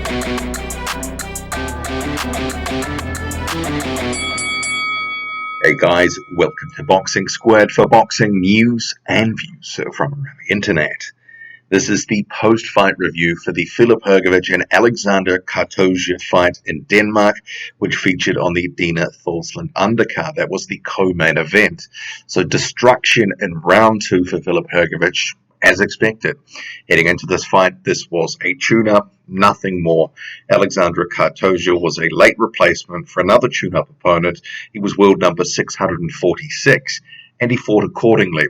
Hey guys, welcome to Boxing Squared for boxing news and views from around the internet. This is the post-fight review for the Filip Hrgović and Alexander Kartosia fight in Denmark, which featured on the Dina Thorslund undercard. That was the co-main event. So destruction in round 2 for Filip Hrgović, as expected. Heading into this fight, this was a tune-up, nothing more. Alexander Kartosia was a late replacement for another tune-up opponent. He was world number 646. And he fought accordingly.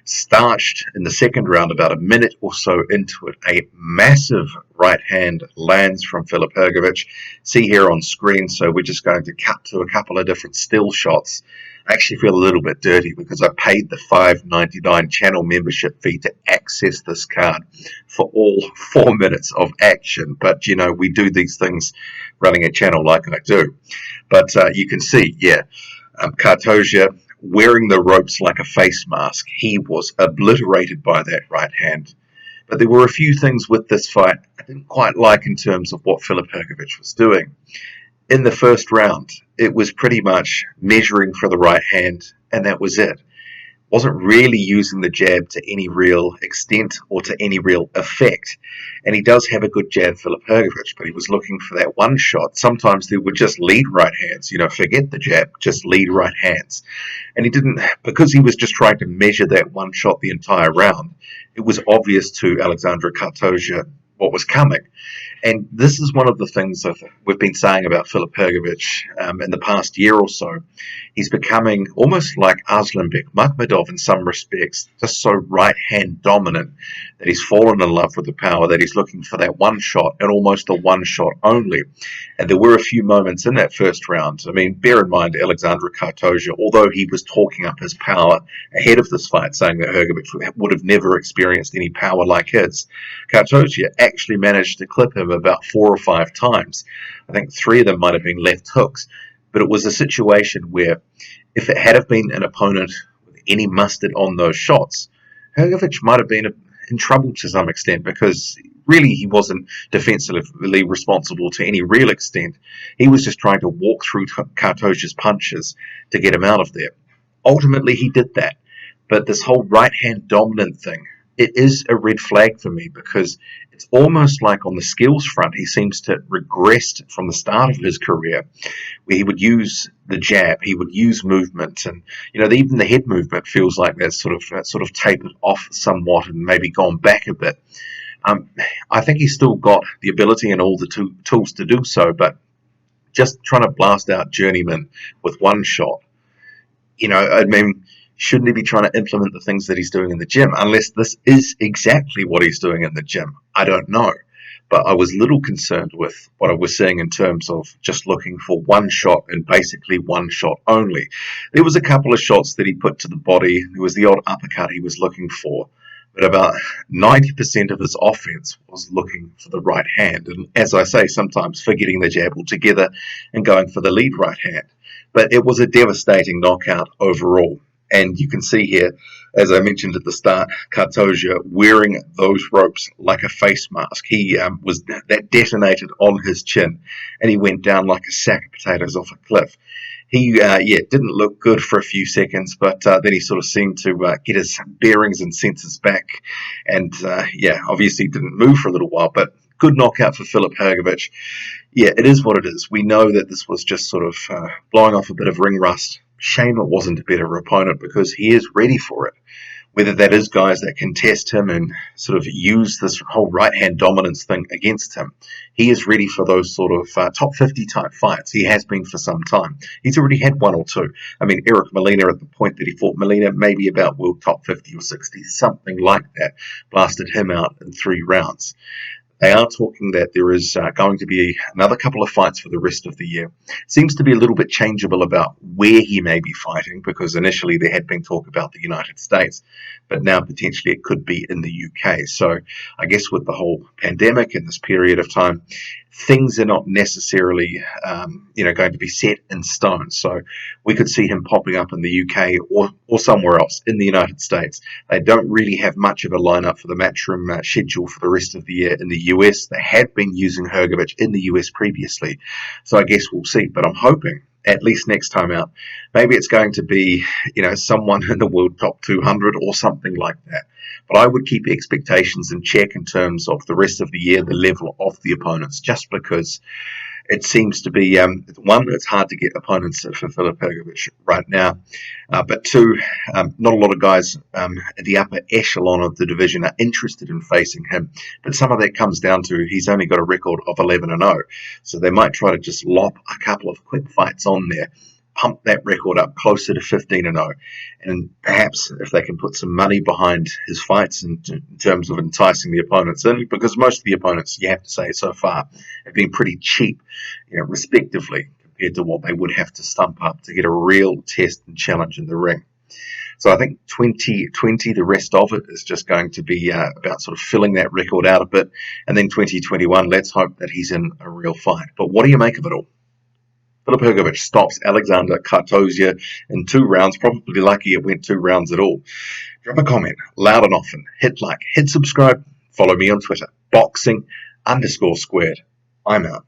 Starched in the second round, about a minute or so into it, a massive right hand lands from Filip Hrgović. See here on screen, so we're just going to cut to a couple of different still shots. I actually feel a little bit dirty because I paid the $5.99 channel membership fee to access this card for all 4 minutes of action. But, you know, we do these things running a channel like I do. But you can see, Kartosia wearing the ropes like a face mask. He was obliterated by that right hand. But there were a few things with this fight I didn't quite like in terms of what Filip Hrgović was doing. In the first round, it was pretty much measuring for the right hand, and that was it. Wasn't really using the jab to any real extent or to any real effect. And he does have a good jab, Filip Hrgović, but he was looking for that one shot. Sometimes they would just lead right hands, forget the jab, just lead right hands. And he didn't, because he was just trying to measure that one shot the entire round, it was obvious to Alexander Kartosia what was coming. And this is one of the things that we've been saying about Filip Hrgović in the past year or so. He's becoming almost like Aslanbek Makhmudov in some respects, just so right-hand dominant that he's fallen in love with the power, that he's looking for that one shot and almost the one shot only. And there were a few moments in that first round. I mean, bear in mind, Alexander Kartosia, although he was talking up his power ahead of this fight, saying that Hrgović would have never experienced any power like his, Kartosia actually managed to clip him about 4 or 5 times. I think 3 of them might have been left hooks. But it was a situation where if it had have been an opponent with any mustard on those shots, Hrgović might have been in trouble to some extent, because really he wasn't defensively responsible to any real extent. He was just trying to walk through Kartosia's punches to get him out of there. Ultimately, he did that. But this whole right-hand dominant thing, it is a red flag for me, because it's almost like on the skills front, he seems to have regressed from the start of his career, where he would use the jab, he would use movement, and even the head movement feels like that's sort of tapered off somewhat and maybe gone back a bit. I think he's still got the ability and all the tools to do so, but just trying to blast out journeyman with one shot, shouldn't he be trying to implement the things that he's doing in the gym? Unless this is exactly what he's doing in the gym. I don't know. But I was a little concerned with what I was seeing in terms of just looking for one shot and basically one shot only. There was a couple of shots that he put to the body. There was the odd uppercut he was looking for. But about 90% of his offense was looking for the right hand. And as I say, sometimes forgetting the jab altogether and going for the lead right hand. But it was a devastating knockout overall. And you can see here, as I mentioned at the start, Kartosia wearing those ropes like a face mask. He that detonated on his chin, and he went down like a sack of potatoes off a cliff. He, didn't look good for a few seconds, but then he sort of seemed to get his bearings and senses back. And, obviously didn't move for a little while, but good knockout for Filip Hrgović. Yeah, it is what it is. We know that this was just sort of blowing off a bit of ring rust. Shame it wasn't a better opponent, because he is ready for it. Whether that is guys that can test him and sort of use this whole right-hand dominance thing against him, he is ready for those sort of top 50 type fights. He has been for some time. He's already had 1 or 2. I mean, Eric Molina, at the point that he fought Molina, maybe about world top 50 or 60, something like that, blasted him out in 3 rounds. They are talking that there is going to be another couple of fights for the rest of the year. Seems to be a little bit changeable about where he may be fighting, because initially there had been talk about the United States, but now potentially it could be in the UK. So I guess with the whole pandemic and this period of time, things are not necessarily, going to be set in stone. So we could see him popping up in the UK or somewhere else in the United States. They don't really have much of a lineup for the Matchroom schedule for the rest of the year in the US. They had been using Hrgovic in the US previously, so I guess we'll see. But I'm hoping, at least next time out, maybe it's going to be, someone in the world top 200 or something like that. But I would keep expectations in check in terms of the rest of the year, the level of the opponents, just because it seems to be, one, it's hard to get opponents for Filip Hrgovic right now, but two, not a lot of guys at the upper echelon of the division are interested in facing him. But some of that comes down to he's only got a record of 11-0, so they might try to just lop a couple of quick fights on there, pump that record up closer to 15-0, and perhaps if they can put some money behind his fights in terms of enticing the opponents in, because most of the opponents, you have to say so far, have been pretty cheap, respectively, compared to what they would have to stump up to get a real test and challenge in the ring. So I think 2020, the rest of it is just going to be about sort of filling that record out a bit, and then 2021, let's hope that he's in a real fight. But what do you make of it all? Filip Hrgovic stops Alexander Kartozia in 2 rounds. Probably lucky it went 2 rounds at all. Drop a comment, loud and often. Hit like, hit subscribe. Follow me on Twitter. Boxing_squared. I'm out.